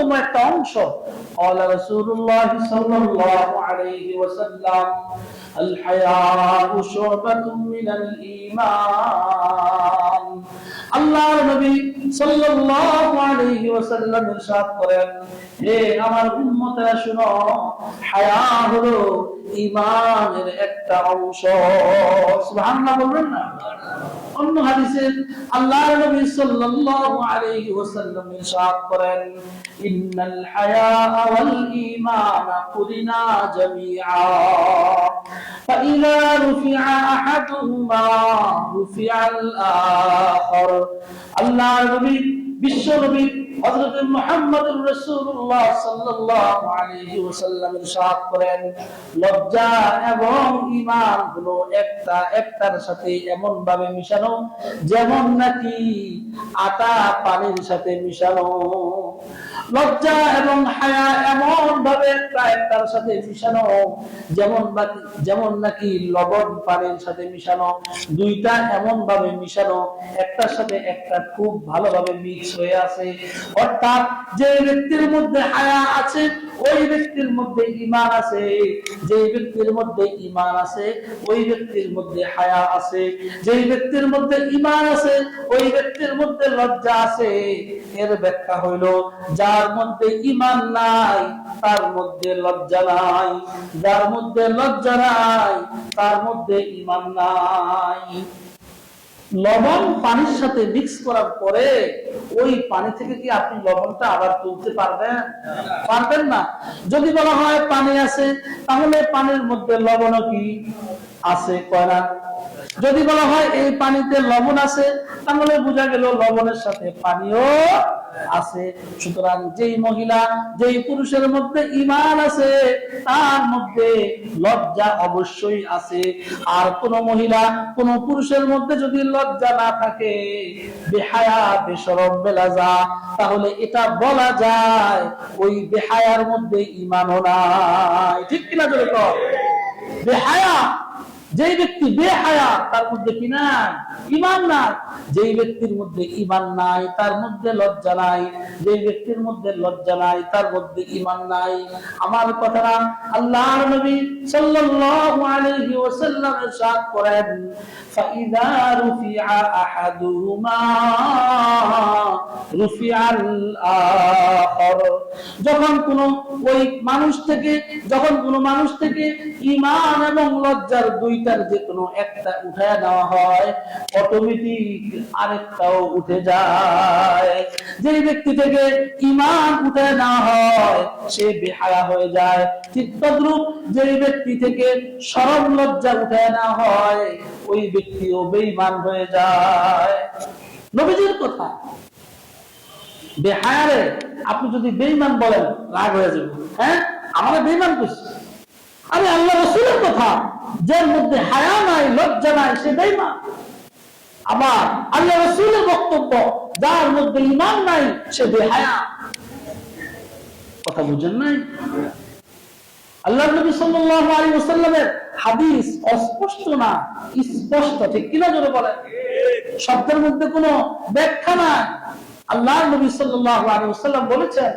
অন্যতম একটা অংশ। قال رسول الله صلى الله عليه وسلم الحياء شعبة من الإيمان। আল্লাহর নবী সাল্লাল্লাহু আলাইহি ওয়াসাল্লাম ইরশাদ করেন, হে আমার উম্মতেরা শুনো, হায়া হলো ঈমানের একটা অংশ। সুবহানাল্লাহ বলবেন না? অন্য হাদিসে আল্লাহর নবী সাল্লাল্লাহু আলাইহি ওয়াসাল্লাম ইরশাদ করেন, ইন্নাল হায়া ওয়াল ঈমানা কুরিনা জামিআ ফাইযা রুফিআ আহাদুহুমা রুফিআল আখার। আল্লাহর নবী বিশ্ব নবী হযরত মুহাম্মদুর রাসূলুল্লাহ সাল্লাল্লাহু আলাইহি ওয়াসাল্লাম ইরশাদ করেন, লজ্জা এবং ঈমান হলো একটার সাথে এমন ভাবে মিশানো যেমন নাকি আটা পানির সাথে মিশানো। লজ্জা এবং হায়া এমন ভাবে একটার সাথে মিশানো যেমন নাকি লবণ পানির সাথে মিশানো। দুইটা এমন ভাবে মিশানো, একটার সাথে একটা খুব ভালোভাবে মিক্স হয়ে আছে। অর্থাৎ যে ব্যক্তির মধ্যে হায়া আছে ওই ব্যক্তির মধ্যে ঈমান আছে, যে ব্যক্তির মধ্যে ঈমান আছে ওই ব্যক্তির মধ্যে হায়া আছে, যে ব্যক্তির মধ্যে ঈমান আছে ওই ব্যক্তির মধ্যে লজ্জা আছে। এর ব্যাখ্যা হইল, যার মধ্যে ঈমান নাই তার মধ্যে লজ্জা নাই, যার মধ্যে লজ্জা নাই তার মধ্যে ঈমান নাই। লবণ পানির সাথে মিক্স করার পরে ওই পানি থেকে কি আপনি লবণটা আবার তুলতে পারবেন? পারবেন না। যদি বলা হয় পানি আছে, তাহলে পানির মধ্যে লবণও কি আছে? কয় না? যদি বলা হয় এই পানিতে লবণ আছে, তাহলে বোঝা গেল লবণের সাথে পানিও আছে। সুতরাং যেই মহিলা যেই পুরুষের মধ্যে ঈমান আছে তার মধ্যে লজ্জা অবশ্যই আছে। আর কোন মহিলা কোন পুরুষের মধ্যে যদি লজ্জা না থাকে, বেহায়া বেশরম বেলাজা, তাহলে এটা বলা যায় ওই বেহায়ার মধ্যে ঈমানও নাই। ঠিক কিনা জোরে কও? বেহায়া যেই ব্যক্তি বেহায়া তার মধ্যে কি নাই? ঈমান নাই। যেই ব্যক্তির মধ্যে ঈমান নাই তার মধ্যে লজ্জা নাই, যেই ব্যক্তির মধ্যে লজ্জা নাই তার মধ্যে ঈমান নাই। আমার কথাটা আল্লাহর নবী সাল্লাল্লাহু আলাইহি ওয়াসাল্লাম ইরশাদ করেন, ফাইযা রুফিআ আহাদুহুমা রুফিআল আখার। যখন কোনো মানুষ থেকে ঈমান এবং লজ্জার দুইটার যে কোনো একটা উঠায় নেওয়া হয়, অটোমেটিক আরেকটাও উঠে যায়। যে ব্যক্তি থেকে ঈমান উঠায় নেওয়া হয় সে বেহায়া হয়ে যায়। ঠিক তদ্রূপ যে ব্যক্তি থেকে শরম লজ্জা উঠায় নেওয়া হয় ওই ব্যক্তিও বেঈমান হয়ে যায়। নবীজির কথা। বেহায়ারে আপনি যদি বেঈমান বলেন রাগ হয়ে যাবে। হ্যাঁ, আমরা বেঈমান করছি। আরে আল্লাহ রাসূলের কথা, যার মধ্যে হায়া নাই লজ্জা নাই সে বেঈমান। আবার আল্লাহ রাসূলের বক্তব্য, যার মধ্যে ঈমান নাই সে বেহায়া। কথা বুঝেন নাই? আল্লাহ নবী সাল্লাল্লাহু আলাইহি ওয়াসাল্লামের হাদিস অস্পষ্ট না, স্পষ্ট। ঠিক কিনা জোরে বলেন? শব্দের মধ্যে কোনো ব্যাখ্যা নাই। আল্লাহ নবী সাল্লাল্লাহু আলাইহি ওয়াসাল্লাম বলেছেন,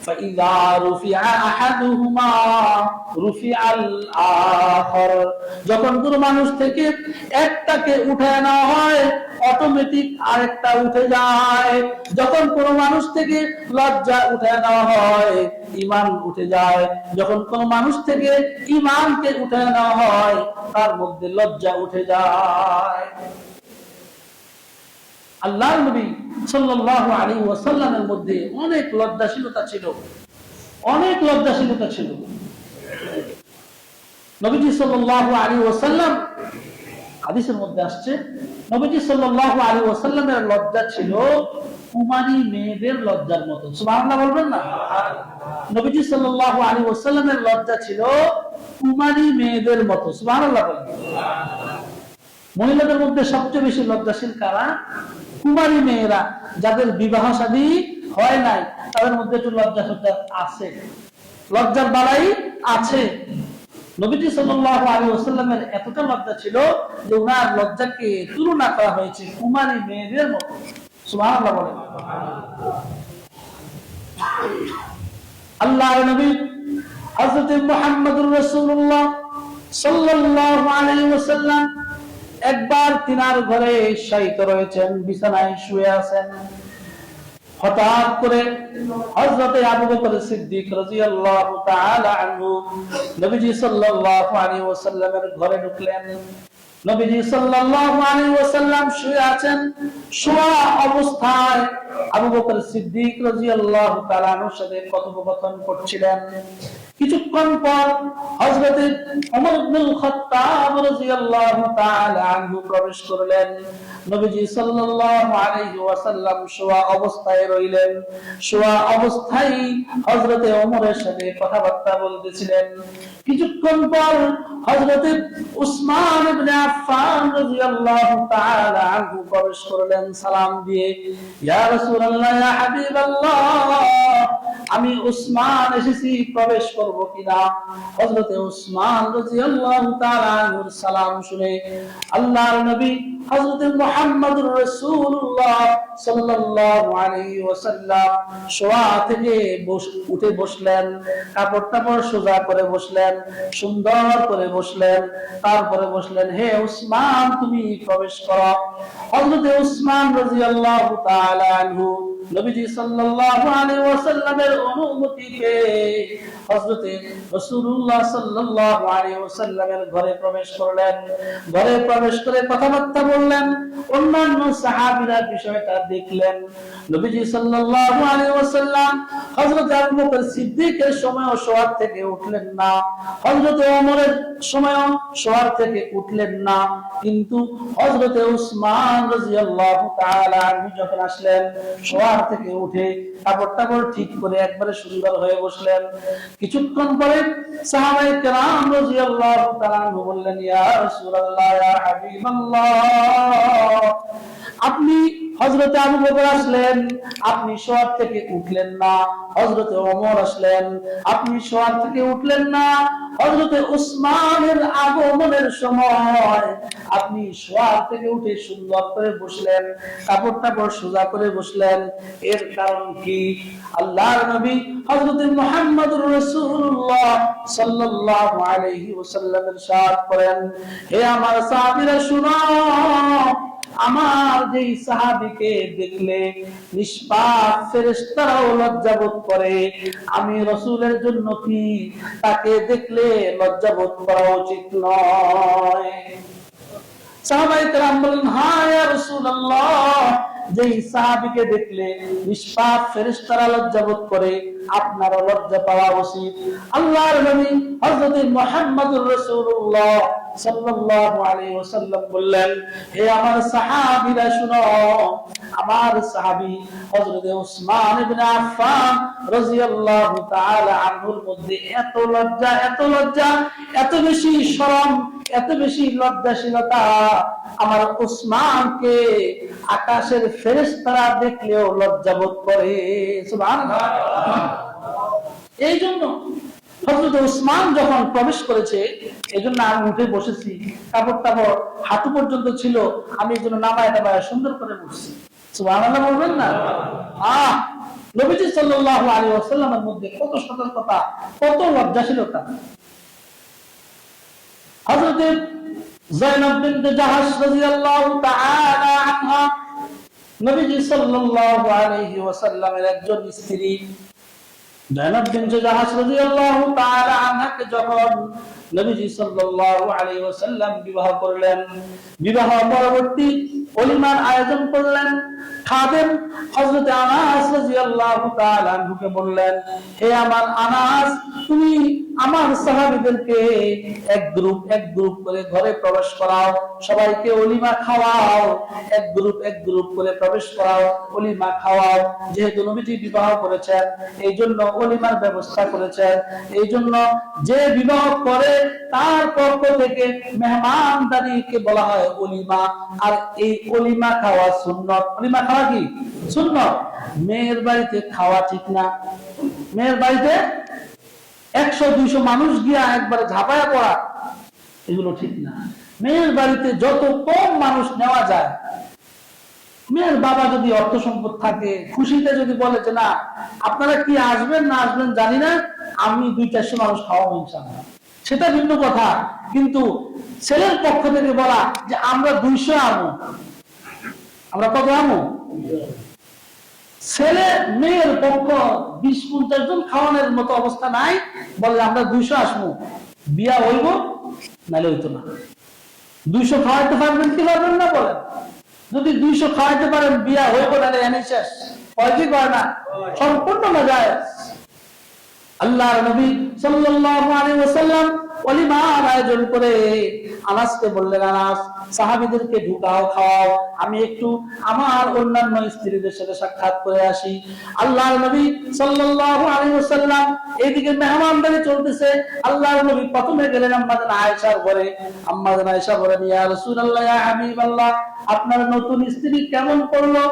ফাইযা রুফিআ আহাদুহুমা রুফিআল আখার। যখন কোন মানুষ থেকে একটাকে উঠায় নেওয়া হয় অটোমেটিক আরেকটা উঠে যায়। যখন কোন মানুষ থেকে লজ্জা উঠায় নেওয়া হয় ঈমান উঠে যায়। যখন কোন মানুষ থেকে ঈমানকে উঠায় নেওয়া হয় তার মধ্যে লজ্জা উঠে যায়। আল্লাহর নবী সাল্লাল্লাহু আলাইহি ওয়াসাল্লামের মধ্যে অনেক লজ্জাশীলতা ছিল। নবীজি সাল্লাল্লাহু আলাইহি ওয়াসাল্লাম, হাদিসের মধ্যে আসছে, নবীজি সাল্লাল্লাহু আলাইহি ওয়াসাল্লামের লজ্জা ছিল কুমারী মেয়েদের লজ্জার মতো। সুবহানাল্লাহ বলবেন না? নবীজি সাল্লাল্লাহু আলাইহি ওয়াসাল্লামের লজ্জা ছিল কুমারী মেয়েদের মতো। সুবহানাল্লাহ বলেন। মহিলাদের মধ্যে সবচেয়ে বেশি লজ্জাশীল কারা? কুমারী মেয়েরা, যাদের বিবাহ শাদী হয় নাই, তাদের মধ্যে একটু লজ্জা আছে, লজ্জার বালাই আছে। নবীজি সাল্লাল্লাহু আলাইহি ওয়াসাল্লামের এতটা লজ্জা ছিল যে ওনার লজ্জাকে তুলনা করা হয়েছে কুমারী মেয়েদের মতো। সুবহানাল্লাহ বলেন। আল্লাহর নবী হযরত মুহাম্মদুর রাসূলুল্লাহ সাল্লাল্লাহু আলাইহি ওয়াসাল্লাম একবার তিনার ঘরে শায়িত রয়েছেন, বিছানায় শুয়ে আছেন। হঠাৎ করে হযরত আবু বকর সিদ্দিক রাদিয়াল্লাহু তাআলা আনহু নবীজি সাল্লাল্লাহু আলাইহি ওয়াসাল্লামের ঘরে ঢুকলেন। নবীজি সাল্লাল্লাহু আলাইহি ওয়াসাল্লাম শুয়ে আছেন। শোয়া অবস্থায় আবু বকর সিদ্দিক রাদিয়াল্লাহু তাআলা আনহুর সাথে কথোপকথন করছিলেন। কিছুক্ষণ পর হযরত ওমর ইবনুল খাত্তাব রাদিয়াল্লাহু তাআলা আনহু প্রবেশ করলেন। নবীজি সাল্লাল্লাহু আলাইহি ওয়াসাল্লাম শোয়া অবস্থায় রইলেন। শোয়া অবস্থায় হযরত ওমরের সাথে কথাবার্তা বলতেছিলেন। কিছুক্ষণ পর হযরত উসমান ইবনে আফফান রাদিয়াল্লাহু তাআলা আনহু প্রবেশ করলেন সালাম দিয়ে, ইয়া রাসূলুল্লাহ, ইয়া হাবিবাল্লাহ, আমি উসমান এসেছি, প্রবেশ করব কিনা? হযরত উসমান রাদিয়াল্লাহু তাআলা আনহুর সালাম শুনে আল্লাহর নবী হযরত মুহাম্মদুর রাসূলুল্লাহ সাল্লাল্লাহু আলাইহি ওয়াসাল্লাম শোয়া থেকে উঠে বসলেন, কাপড় সোজা করে বসলেন, সুন্দর করে বসলেন। তারপরে বসলেন, হে উসমান, তুমি প্রবেশ করো। হযরত উসমান রাদিয়াল্লাহু তাআলা আনহু নবীজি সাল্লাল্লাহু আলাইহি ওয়াসাল্লামের অনুমতি পেয়ে হযরত রাসূলুল্লাহ সাল্লাল্লাহু আলাইহি ওয়াসাল্লামের ঘরে প্রবেশ করলেন। ঘরে প্রবেশ করে কথাবার্তা বললেন। অন্যান্য সাহাবীরা বিষয়টা দেখলেন। নবীজি সাল্লাল্লাহু আলাইহি ওয়াসাল্লাম হযরত আবু বকর সিদ্দিকের সময়ও শোয়ার থেকে উঠলেন না, হযরত ওমরের সময়ও শোয়ার থেকে উঠলেন না, কিন্তু হযরত উসমান রাদিয়াল্লাহু তাআলা আনহু যখন আসলেন, শোয়ার থেকে উঠে কাপড় ঠিক করে একবারে সুন্দর হয়ে বসলেন। কিছুক্ষণ পরে সাহাবায়ে কেরাম রাদিয়াল্লাহু তাআলা আনহু বললেন, ইয়া রাসূলুল্লাহ, ইয়া হাবিবাল্লাহ, আপনি হযরত আবু বকর আসলেন, আপনি শোয়ার থেকে উঠলেন না। হযরত ওমর আসলেন, আপনি শোয়ার থেকে উঠলেন না। হযরত উসমানের আগমনের সময় আপনি শোয়ার থেকে উঠে সুন্দর করে বসলেন, কাপড় সোজা করে বসলেন। এর কারণ কি? আল্লাহর নবী হযরত মুহাম্মদুর রাসূলুল্লাহ সাল্লাল্লাহু আলাইহি ওয়াসাল্লাম ইরশাদ করেন, হে আমার সাহাবীরা শুনো, আমার যেই সাহাবীকে দেখলে নিষ্পাপ ফেরেশতারাও লজ্জাবোধ করে, আমি রাসূলের জন্য কি তাকে দেখলে লজ্জাবোধ করা উচিত নয়? সাহাবায়ে কেরাম বলেন, হ্যাঁ ইয়া রাসূলুল্লাহ, যেই সাহাবীকে দেখলে নিষ্পাপ ফেরেশতারা লজ্জাবোধ করে, আপনারও লজ্জা পাওয়া উচিত। আল্লাহর নবী হযরত মুহাম্মদুর রাসূলুল্লাহ সাল্লাল্লাহু আলাইহি ওয়াসাল্লাম বললেন, হে আমার সাহাবীরা শুনো, আমার সাহাবী হযরত উসমান ইবনে আফফান রাদিয়াল্লাহু তাআলা আনহুর মধ্যে এত লজ্জা, এত বেশি শরম, এত বেশি লজ্জাশীলতা, আমার উসমানকে আকাশের ফেরেশতারা দেখলেও লজ্জাবোধ করে। সুবহানাল্লাহ। এই জন্য হযরত উসমান যখন প্রবেশ করেছে, এই জন্য আমি উঠে বসেছি, কাপড় হাঁটু পর্যন্ত ছিল, আমি এই জন্য নামায় সুন্দর করে বসছি। সুবহানাল্লাহ বলবেন না? নবীজি সাল্লাল্লাহু আলাইহি ওয়াসাল্লামের মধ্যে কত সতর্কতা, কত লজ্জাশীলতা। হযরত যায়েনব বিনতে জাহাশ রাদিয়াল্লাহু তাআলা আনহা নবীজি সাল্লাল্লাহু আলাইহি ওয়াসাল্লামের একজন স্ত্রী। যায়েনব বিনতে জাহাশ রাদিয়াল্লাহু তাআলা আনহাকে যখন নবীজি সাল্লাল্লাহু আলাইহি ওয়াসাল্লাম বিবাহ করলেন, বিবাহ পরবর্তী ওলিমার আয়োজন করলেন। খাদেম হযরত আনাস রাদিয়াল্লাহু তাআলা আনহুকে বললেন, হে আমার আনাস, তুমি আমার সাহাবীদেরকে এক গ্রুপ করে ঘরে প্রবেশ করাও, সবাইকে ওলিমা খাওয়াও, এক গ্রুপ করে প্রবেশ করাও, ওলিমা খাওয়াও। যেহেতু নবীজি বিবাহ করেছেন, এই জন্য ওলিমার ব্যবস্থা করেছেন। এই জন্য যে বিবাহ করে তার পক্ষ থেকে মেহমানদারিকে বলা হয় ওলিমা। আর এই ওলিমা খাওয়া সুন্নাত। ওলিমা খাওয়া কি সুন্নাত? মেয়ের বাড়িতে খাওয়া ঠিক না। মেয়ের বাড়িতে 100-200 মানুষ গিয়া একবারে ঝাঁপায়া পড়া, এগুলো ঠিক না। মেয়ের বাড়িতে যত কম মানুষ নেওয়া যায় মেয়ের বাবা যদি অর্থ সম্পদ থাকে, খুশিতে যদি বলে যে না আপনারা কি আসবেন না আসবেন জানি না, আমি 2-400 মানুষ খাওয়াবো ইনশাআল্লাহ, সেটা ভিন্ন কথা। কিন্তু ছেলের পক্ষ থেকে বলা যে আমরা 200 আনবো, আমরা কত আনবো, ছেলে মেয়ের পক্ষ 20-50 জন খাওয়ানোর মতো অবস্থা নাই, বলে আমরা 200 আসবো, বিয়া হইব নাহলে হইতো না। 200 খাওয়াইতে পারবেন কি পারবেন না বলেন? যদি 200 খাওয়াইতে পারেন বিয়া হইব নাহলে এনে শেষ, হয় কি করে না? সম্পূর্ণ না যায়। আল্লাহর নবী সাল্লাল্লাহু আলাইহি ওয়াসাল্লাম ওলিমার আয়োজন করে আনাসকে বললেন, আনাস সাহাবীদেরকে ঢুকাও, খাওয়াও, আমি একটু আমার অন্যান্য স্ত্রীদের সাথে সাক্ষাৎ করে আসি। আল্লাহর নবী সাল্লাল্লাহু আলাইহি ওয়াসাল্লাম এইদিকে মেহমানদারি চলতেছে। আল্লাহর নবী প্রথমে গেলেন আম্মাজান আয়েশার ঘরে। আম্মাজান আয়েশা বলেন, ইয়া রাসূলুল্লাহ, ইয়া হাবিবাল্লাহ, আপনার নতুন স্ত্রী কেমন করলো?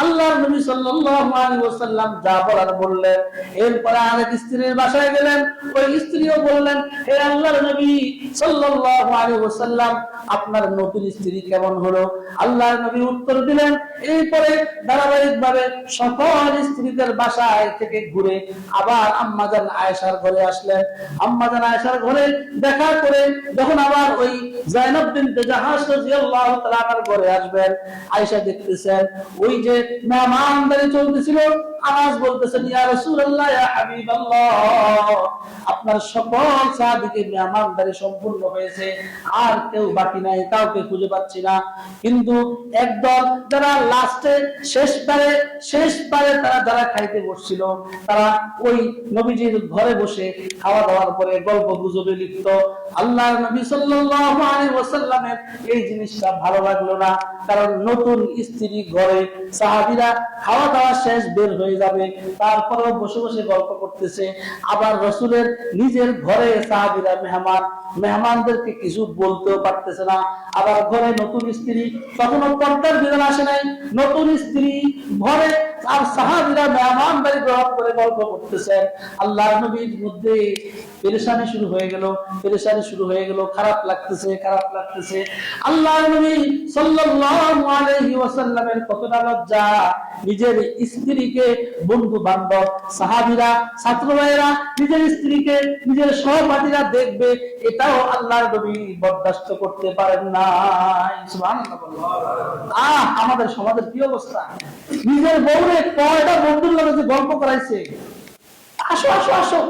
আল্লাহর নবী সাল্লাল্লাহু আলাইহি ওয়াসাল্লাম যা বলার বললেন। এরপরে আরেক স্ত্রীর বাসায় গেলেন, ওই স্ত্রীও বললেন, হে আল্লাহর নবী সাল্লাল্লাহু আলাইহি ওয়াসাল্লাম, আপনার নতুন স্ত্রী কেমন হলো? আল্লাহর নবী উত্তর দিলেন। এরপরে ধারাবাহিকভাবে সকল স্ত্রীদের বাসায় থেকে ঘুরে আবার আম্মাজান আয়েশার ঘরে আসলেন। আম্মাজান আয়েশার ঘরে দেখা করে যখন আবার ওই যায়েনব বিনতে জাহাশ রাদিয়াল্লাহু তাআলা আনার ঘরে আসবেন, আয়েশা দেখতেছেন ওই যে মেহমানদারি চলতেছিল। আনাস বলতেছেন, ইয়া রাসূলুল্লাহ, ইয়া হাবিবাল্লাহ, আপনার সকল সাহাবীকে মেহমানদারি সম্পূর্ণ হয়েছে, আর কেউ বাকি নাই, কাউকে খুঁজে পাচ্ছি না। কিন্তু একদল যারা লাস্টে শেষবারে তারা যারা খাইতে বসছিল, তারা ওই নবীজির ঘরে বসে খাওয়া দাওয়ার পরে গল্প গুজবে লিপ্ত। আল্লাহর নবী সাল্লাল্লাহু আলাইহি ওয়াসাল্লামের এই জিনিসটা ভালো লাগলো না, কারণ নতুন স্ত্রী ঘরে, সাহাবীরা খাওয়া দাওয়া শেষ বের হয়ে যাবে, তারপরেও বসে বসে গল্প করতেছে। আবার রাসূলের নিজের ঘরে সাহাবীরা মেহমানদেরকে কিছু বলতেও পারতেছে না। আবার ঘরে নতুন স্ত্রী, তখনও পর্দার বিধান আসে নাই, নতুন স্ত্রী ঘরে, আর সাহাবীরা মেহমানদারি গ্রহণ করে গল্প করতেছেন। আল্লাহর নবীর মধ্যে পেরেশানি শুরু হয়ে গেল, খারাপ লাগতেছে। আল্লাহর নবী সাল্লাল্লাহু আলাইহি ওয়াসাল্লামের কতটা লজ্জা, নিজের স্ত্রীকে বন্ধু বান্ধব, সাহাবীরা, ছাত্র ভাইয়েরা নিজের স্ত্রীকে নিজের সহপাঠীরা দেখবে, এটাও আল্লাহর নবী বরদাস্ত করতে পারেন না। সুবহানাল্লাহ। আমাদের সমাজের কি অবস্থা! নিজের বউরে কয়টা বন্ধুর লগে গল্প করাইছে, আসো আসো আসো,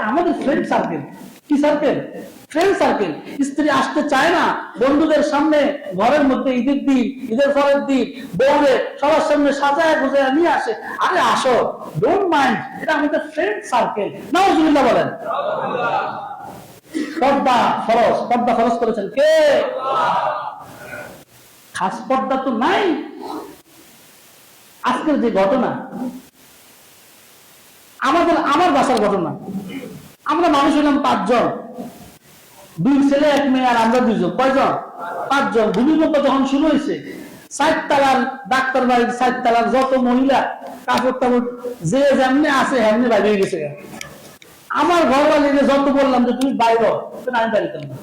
আমাদের ফ্রেন্ড সার্কেল, কি সার্কেল? Friend circle. স্ত্রী আসতে চায় না, বন্ধুদের সামনে ঘরের মধ্যে ঈদের দিন, ঈদের পরের দিন বউরে সবার সামনে সাজায় গুজায় নিয়ে আসে, আরে আসো, ডোন্ট মাইন্ড, এটা আমাদের ফ্রেন্ড সার্কেল। নাউজুবিল্লাহ বলেন। পর্দা ফরজ করেছেন কে? খাস পর্দা তো নাই। আজকের যে ঘটনা, আমার বাসার ঘটনা, আমরা মানুষ হলাম 5 জন, 2 ছেলে 1 মেয়ে, আর আমরা 2 জন। কয়জন? 5 জন। ভূমিকম্প যখন শুরু হয়েছে, 4 তলার ডাক্তার বাড়ির 4 তলার যত মহিলা কাপড় টাপড় যে যেমনি আছে হেমনি বাইরে হয়ে গেছে। আমার ঘরওয়ালিকে যত বললাম যে তুমি বাইরে, আমি বাড়িতে না।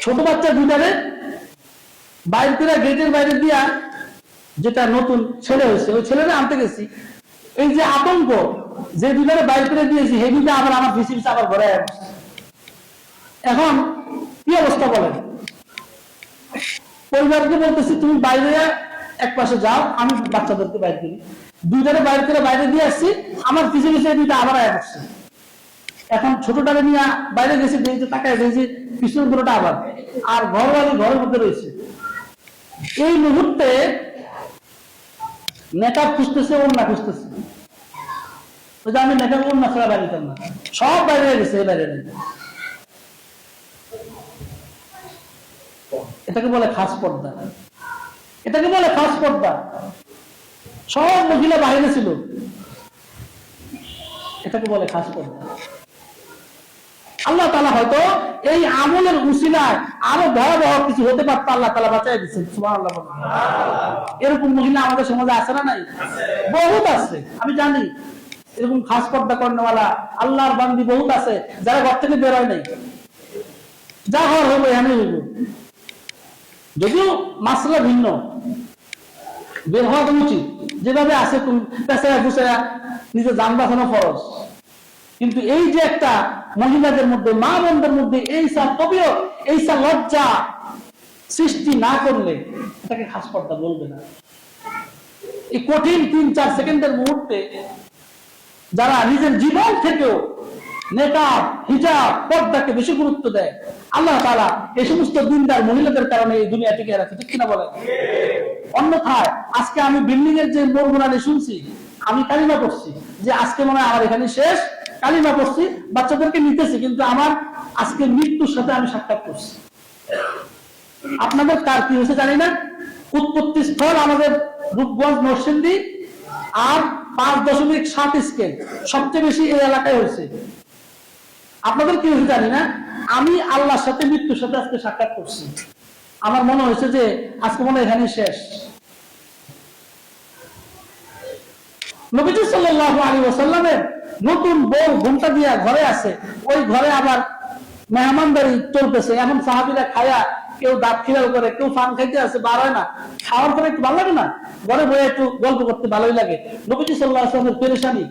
ছোট বাচ্চা 2টারে বাইরে করে গেটের বাইরে দিয়া, যেটা নতুন ছেলে হয়েছে ওই ছেলেরা আনতে গেছি, এই যে আতঙ্ক, যে 2টারে বাইরে করে দিয়েছি, সেই 2টা আবার আমার পিছিয়ে পিছিয়ে আবার ঘরে আসছে। এখন কি অবস্থা বলেন? পরিবারকে বলতেছি তুমি বাইরে এক পাশে যাও, আমি বাচ্চাদেরকে বাইরে করি। 2টারে বাইরে করে বাইরে দিয়ে আসছি, আমার পিছিয়ে পিছিয়ে 2টা আবার আসছে। এখন ছোটটারে নিয়ে বাইরে গেছি, দেখছি তাকায় দেখছি পিছনের দুটোটা আবার, আর ঘরওয়ালি ঘরের মধ্যে রয়েছে। এই মুহূর্তে নেতা খুঁজতেছে, ওন্না খুঁজতেছে, আমি নেতা ওন্না ছাড়া বাইরে দিতাম না, সব বাইরে গেছে, বাইরে নেই। এটাকে বলে খাস পর্দা, সব মহিলা বাইরে ছিল, এটাকে বলে খাস পর্দা। আল্লাহ তাআলা হয়তো এই আমলের উসিলায় আরো ভয়াবহ কিছু হতে পারত, আল্লাহ তাআলা বাঁচাই দিচ্ছেন। সুবহানাল্লাহ। এরকম মহিলা আমাদের সমাজে আছে না নাই? বহুত আছে, আমি জানি। এরকম খাস পর্দা করেনওয়ালা আল্লাহর বান্দি বহুত আছে, যারা ঘর থেকে বের হয় নাই, যা হওয়ার হবে এমনি হইব। যদিও মাসলা ভিন্ন, বের হওয়া তো উচিত, যেভাবে আছে পেঁচায়া ফুচায়া নিজে যান বাঁচানো ফরজ। কিন্তু এই যে একটা মহিলাদের মধ্যে, মা বোনদের মধ্যে এই তবেও এই লজ্জা সৃষ্টি না করলে এটাকে খাস পর্দা বলবে না। এই কঠিন 3-4 সেকেন্ডের মুহূর্তে যারা নিজের জীবন থেকেও নেকাব, হিজাব, পর্দাকে বেশি গুরুত্ব দেয়, আল্লাহ তাআলা এই সমস্ত দিনদার মহিলাদের কারণে এই দুনিয়া টিকে রাখে, ঠিক কিনা বলেন? অন্যথায় আজকে আমি বিল্ডিং এর যে মোড়গুলানি শুনছি, আমি কালিমা পড়ছি যে আজকে মনে হয় আমার এখানে শেষ, কালিমা পড়ছি, বাচ্চাদেরকে নিতেছি, কিন্তু আমার আজকে মৃত্যুর সাথে আমি সাক্ষাৎ করছি। আপনাদের কার কি হয়েছে জানি না, উৎপত্তি স্থল আমাদের রূপগঞ্জ নরসিংদী, আর 5.7 স্কেল সবচেয়ে বেশি এই এলাকায় হয়েছে। আপনাদের কি হয়েছে জানি না, আমি আল্লাহর সাথে মৃত্যুর সাথে আজকে সাক্ষাৎ করছি। আমার মনে হয়েছে যে আজকে মনে হয় এখানে শেষ। নবীজি সাল্লাল্লাহু আলাইহি ওয়াসাল্লামের নতুন বউ ঘুমটা দিয়া ঘরে আছে, ওই ঘরে আবার মেহমানদারি চলতেছে। এখন সাহাবীরা খায়া কেউ দাঁত খিলাল করে, কেউ ফান খাইতে আছে, বার হয় না। খাওয়ার পরে একটু ভালো লাগে না, ঘরে বসে একটু গল্প করতে ভালোই লাগে। নবীজি সাল্লাল্লাহু আলাইহি ওয়াসাল্লামের পেরেশানি,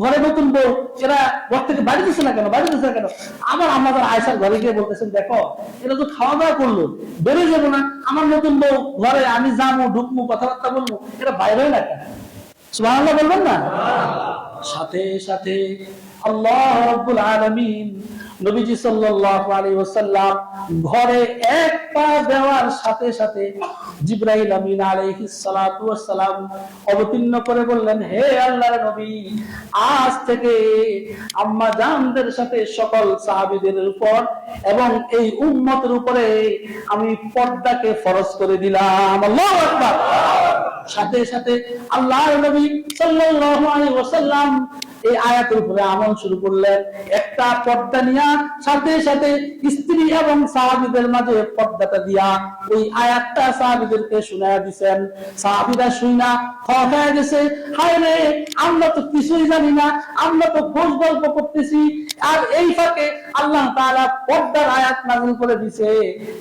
ঘরে নতুন বউ, এরা ঘর থেকে বাড়ি দিচ্ছে না কেন, বাড়ি দিচ্ছে না কেন। আবার আমাদের আয়েশার ঘরে গিয়ে বলতেছেন, দেখো এরা তো খাওয়া দাওয়া করলো, বেরোয় যাবো না, আমার নতুন বউ ঘরে, আমি যাবো ঢুকবো কথাবার্তা বলবো, এটা বাইরে হয় না কেন? সুবহানাল্লাহ বলবেন না? সাথে সাথে আল্লাহ রাব্বুল আলামিন নবীজি সাল্লাল্লাহু আলাইহি ওয়াসাল্লাম ঘরে এক পা দেওয়ার সাথে সাথে জিবরাইল আমিন আলাইহিস সালাতু ওয়াস সালাম অবতীর্ণ করে বললেন, হে আল্লাহর নবী, আজ থেকে আম্মা জানদের সাথে সকল সাহাবীদের উপর এবং এই উম্মতের উপরে আমি পর্দাকে ফরজ করে দিলাম। আল্লাহু আকবার। সাথে সাথে আল্লাহর নবী সাল্লাল্লাহু আলাইহি ওয়াসাল্লাম এই আয়াতের উপরে আমল শুরু করলেন। একটা পর্দা নিয়া সাথে সাথে স্ত্রী এবং সাহাবীদের মাঝে পর্দাটা দিয়া ওই আয়াতটা সাহাবীদেরকে শোনায়া দিবেন। সাহাবীরা শুনা হয়ে গেছে, হায় রে, আমরা তো কিছুই জানি না, আমরা তো খোঁজ গল্প করতেছি, আর এই ফাঁকে আল্লাহ তাআলা পর্দার আয়াত নাযিল করে দিয়েছে,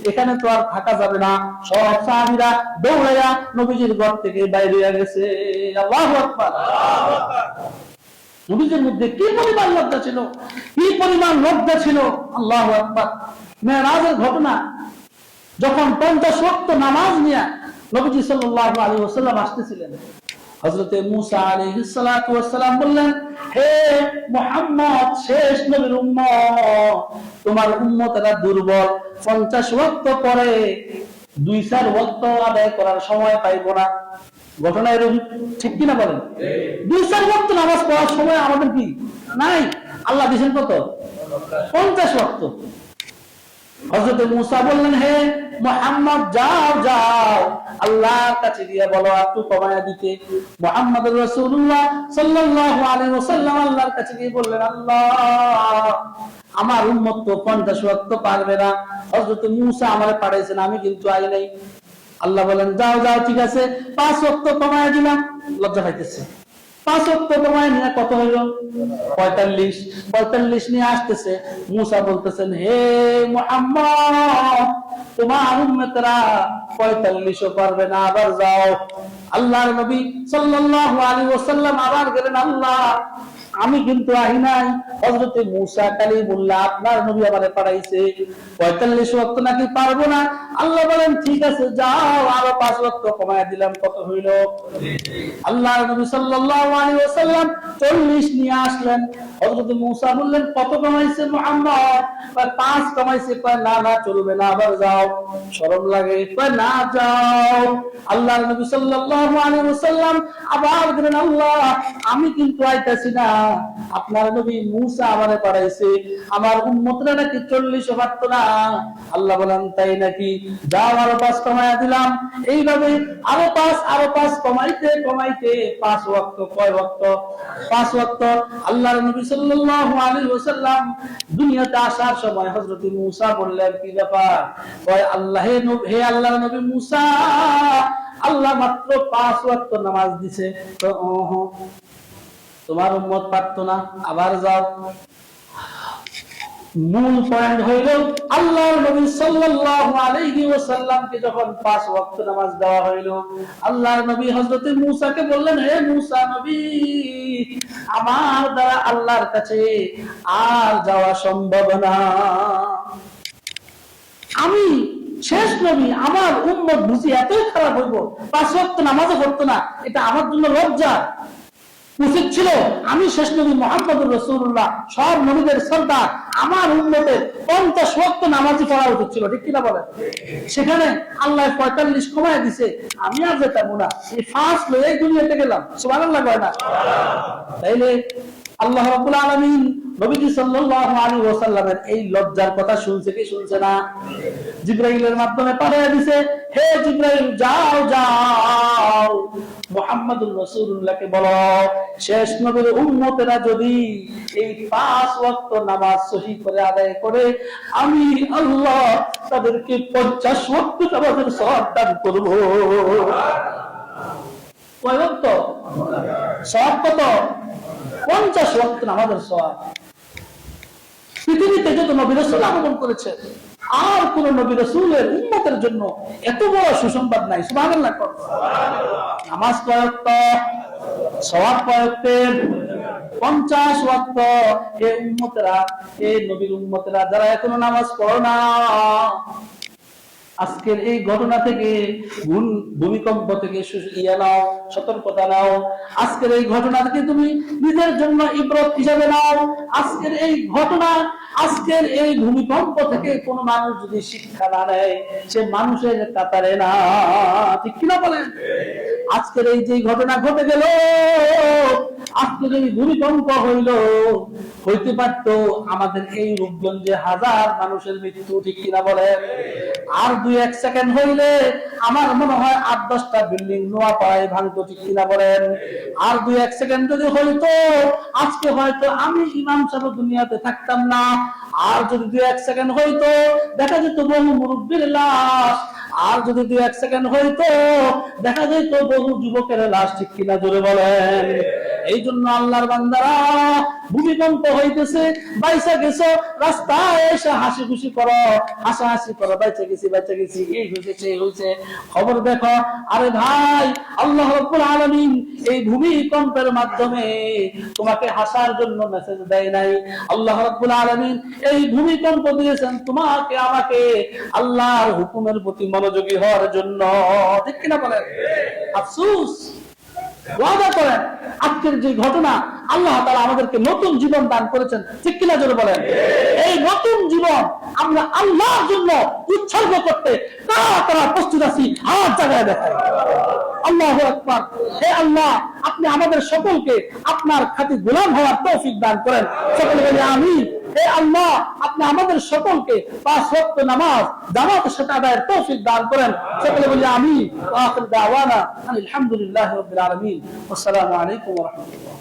এখানে তো আর থাকা যাবে না। সব সাহাবীরা দৌড়াইয়া নবীজির ঘর থেকে বাইরে হয়ে গেছে। আল্লাহু আকবার। আল্লাহু আকবার। নবীজির মধ্যে কি পরিমাণ লজ্জা ছিল, কি পরিমাণ লজ্জা ছিল। আল্লাহু আকবার। মেরাজের ঘটনা, যখন 50 ওয়াক্ত নামাজ নিয়ে নবীজি সাল্লাল্লাহু আলাইহি ওয়াসাল্লাম আসতেছিলেন, হযরতে মূসা আলাইহিস সালাতু ওয়াস সালাম বললেন, হে মুহাম্মদ, শেষ নবীর উম্মত, তোমার উম্মতেরা দুর্বল, 50 ওয়াক্ত পরে 2-4 ওয়াক্ত আদায় করার সময় পাইবো না। ঘটনা এরকম, ঠিক কিনা বলেন? 2-4 ওয়াক্ত নামাজ পড়ার সময় আমাদের কি নাই? আল্লাহ দিয়েছেন কত? 50 ওয়াক্ত। হযরত মূসা বললেন, হে মুহাম্মদ, যাও যাও আল্লাহর কাছে গিয়ে বলো একটু কমায়া দিতে। মুহাম্মদুর রাসূলুল্লাহ সাল্লাল্লাহু আলাইহি ওয়াসাল্লাম আল্লাহর কাছে গিয়ে বললেন, আল্লাহ, আমার উম্মত তো 50 ওয়াক্ত পারবে না। হযরত মূসা আমারে পাঠাইছেন, আমি কিন্তু আই নাই। আল্লাহ বলেন, যাও যাও, ঠিক আছে, 5 ওয়াক্ত কমায়া দিলাম। লজ্জা পাইতেছে। 5 ওয়াক্ত কমায় নিয়ে কত হইল? 45 নিয়ে আসতেছে। মূসা বলতেছেন, হে মুহাম্মদ, তোমার উম্মতরা 45ও পারবে না, আবার যাও। আল্লাহর নবী সাল্লাল্লাহু আলাইহি ওয়াসাল্লাম আবার গেলেন, আল্লাহ, আমি কিন্তু আহি নাই। হযরত মূসা কালিমুল্লাহ আপনার নবী আমারে পাঠাইছে, 45 ওয়াক্ত নাকি পারবো না। আল্লাহ বলেন, ঠিক আছে, যাও, আরো 5 ওয়াক্ত কমায় দিলাম। কত হইল? আল্লাহর নবী সাল্লাল্লাহু আলাইহি ওয়াসাল্লাম 40 নিয়ে আসলেন। হযরত মূসা বললেন, কত কমাইছে মুহাম্মদ? 5 কমাইছে। কয়, না না, চলবে না, আবার যাও, শরম লাগে। কয়, না, যাও। আল্লাহর নবী সাল্লাল্লাহু আলাইহি ওয়াসাল্লাম আবার বললেন, আল্লাহ, আমি কিন্তু আইতাছি না, আপনার নবী মূসা আমারে পাঠাইছে, আমার উম্মতরা নাকি 40ও পারতো না। আল্লাহ বলেন, তাই নাকি? যাও, আরো 5 কমায়া দিলাম। এইভাবে আরো 5 কমাইতে কমাইতে 5 ওয়াক্ত। কয় ওয়াক্ত? 5 ওয়াক্ত। আল্লাহর নবী সাল্লাল্লাহু আলাইহি ওয়াসাল্লাম দুনিয়াতে আসার সময় হযরত মূসা বললেন, কি ব্যাপার? কয়, হে আল্লাহর নবী মূসা, আল্লাহ মাত্র 5 ওয়াক্ত নামাজ দিছে, তো তোমার উম্মত পারতো না, আবার যাও। মূল পয়েন্ট হইল আল্লাহর নবী সাল্লাল্লাহু আলাইহি ওয়াসাল্লামকে যখন 5 ওয়াক্ত নামাজ দেওয়া হইল, আল্লাহর নবী হযরত মূসাকে বললেন, হে মূসা নবী, আমার দ্বারা আল্লাহর কাছে আর যাওয়া সম্ভব না। আমি শেষ নবী, আমার উম্মত বুঝি এতই খারাপ হইব 5 ওয়াক্ত নামাজও পড়তো না, এটা আমার জন্য লজ্জা। উচিত ছিল আমি শেষ নবী মুহাম্মদুর রাসূলুল্লাহ, সব নবীদের সরদার, আমার উম্মতের 50 ওয়াক্ত নামাজই পড়া উচিত ছিল, ঠিক কিনা বলেন? সেখানে আল্লাহ 45 কমায় দিছে, আমি আর যেতাম না, এই ফাঁস লয়ে দুনিয়াতে গেলাম। সুবহানাল্লাহ কয় না? তাইলে আল্লাহ রাব্বুল আলামিন নবীজি সাল্লাল্লাহু আলাইহি ওয়াসাল্লামের এই লজ্জার কথা শুনছে কি শুনছে না? জিবরাইলের মাধ্যমে পাঠিয়ে দিয়েছে, হে জিবরাইল, যাও যাও মুহাম্মদুর রাসূলুল্লাহকে বলো, শেষ নবীর উম্মতেরা যদি এই 5 ওয়াক্ত নামাজ সহি করে আদায় করে, আমি আল্লাহ তাদেরকে 50 ওয়াক্ত নামাজের সওয়াব দান করব। কয় ওয়াক্ত সওয়াব? কত? 50 ওয়াক্ত নামাজের সওয়াব। পৃথিবীতে যত নবী রাসূল আগমন করেছে, আর কোন নবী রাসূলের উম্মতের জন্য এত বড় সুসংবাদ নাই। সুবহানাল্লাহ। নামাজ কয় ওয়াক্ত? সওয়াব কয় ওয়াক্ত? 50 ওয়াক্ত। এই উম্মতেরা, এই নবীর উম্মতেরা যারা এখনো নামাজ পড়ে না, আজকের এই ঘটনা থেকে, ভূমিকম্প থেকে নাও, সতর্কতা নাও। আজকের এই ঘটনা থেকে তুমি নিজের জন্য ইবরত হিসাবে নাও। আজকের এই ঘটনা, আজকের এই ভূমিকম্প থেকে কোন মানুষ যদি শিক্ষা না নেয়, সে মানুষের কাতারে না, ঠিক কিনা বলেন? আজকের এই যে ঘটনা ঘটে গেল, আজকের এই ভূমিকম্প হইল, হইতে পারত আমাদের এই রূপগঞ্জে 1000 মানুষের মৃত্যু, ঠিক কিনা বলেন? আর 2-1 সেকেন্ড হইলে আমার মনে হয় 8-10টা বিল্ডিং নোয়াপাড়ায় ভাঙতো, ঠিক কিনা বলেন? আর 2-1 সেকেন্ড যদি হইতো, আজকে হয়তো আমি ইমাম সাহেব দুনিয়াতে থাকতাম না। আর যদি 2-1 সেকেন্ড হইতো, দেখা যেত বহু মুরব্বীর লাশ। আর যদি 2-1 সেকেন্ড হইতো, দেখা যেত বহু যুবকের লাশ, ঠিক কিনা জোরে বলেন? এই জন্য আল্লাহর বান্দারা, ভূমিকম্প হইতেছে, বাইসা গেছো, রাস্তায় এসে হাসি খুশি করো, হাসাহাসি করো, বাইচা গেছি, এই হয়েছে সেই হয়েছে, খবর দেখো। আরে ভাই, আল্লাহ রাব্বুল আলামিন এই ভূমিকম্পের মাধ্যমে তোমাকে হাসার জন্য মেসেজ দেয় নাই। আল্লাহ রাব্বুল আলামিন এই ভূমিকম্প দিয়েছেন তোমাকে আমাকে আল্লাহর হুকুমের প্রতি মনোযোগী হওয়ার জন্য, ঠিক কিনা বলেন? আফসোস, ওয়াদা করেন আজকের যে ঘটনা, আল্লাহ তাআলা আমাদেরকে নতুন জীবন দান করেছেন, ঠিক কিনা জোরে বলেন? এই নতুন জীবন আমরা আল্লাহর জন্য উৎসর্গ করতে কারা প্রস্তুত আছি? হাত জায়গায় দেখাই। আল্লাহু আকবার। হে আল্লাহ, আপনি আমাদের সকলকে আপনার খাঁটি গোলাম হওয়ার তৌফিক দান করেন। সকলে বলি আমিন। হে আল্লাহ, আপনি আমাদের সকলকে 5 ওয়াক্ত নামাজ জামাতের সাথে আদায়ের তৌফিক দান করেন। সকলে বলি আমিন। ওয়া আখির দাওয়ানা আলহামদুলিল্লাহি রাব্বিল আলামিন। আসসালামু আলাইকুম ওয়া রাহমাতুল্লাহ।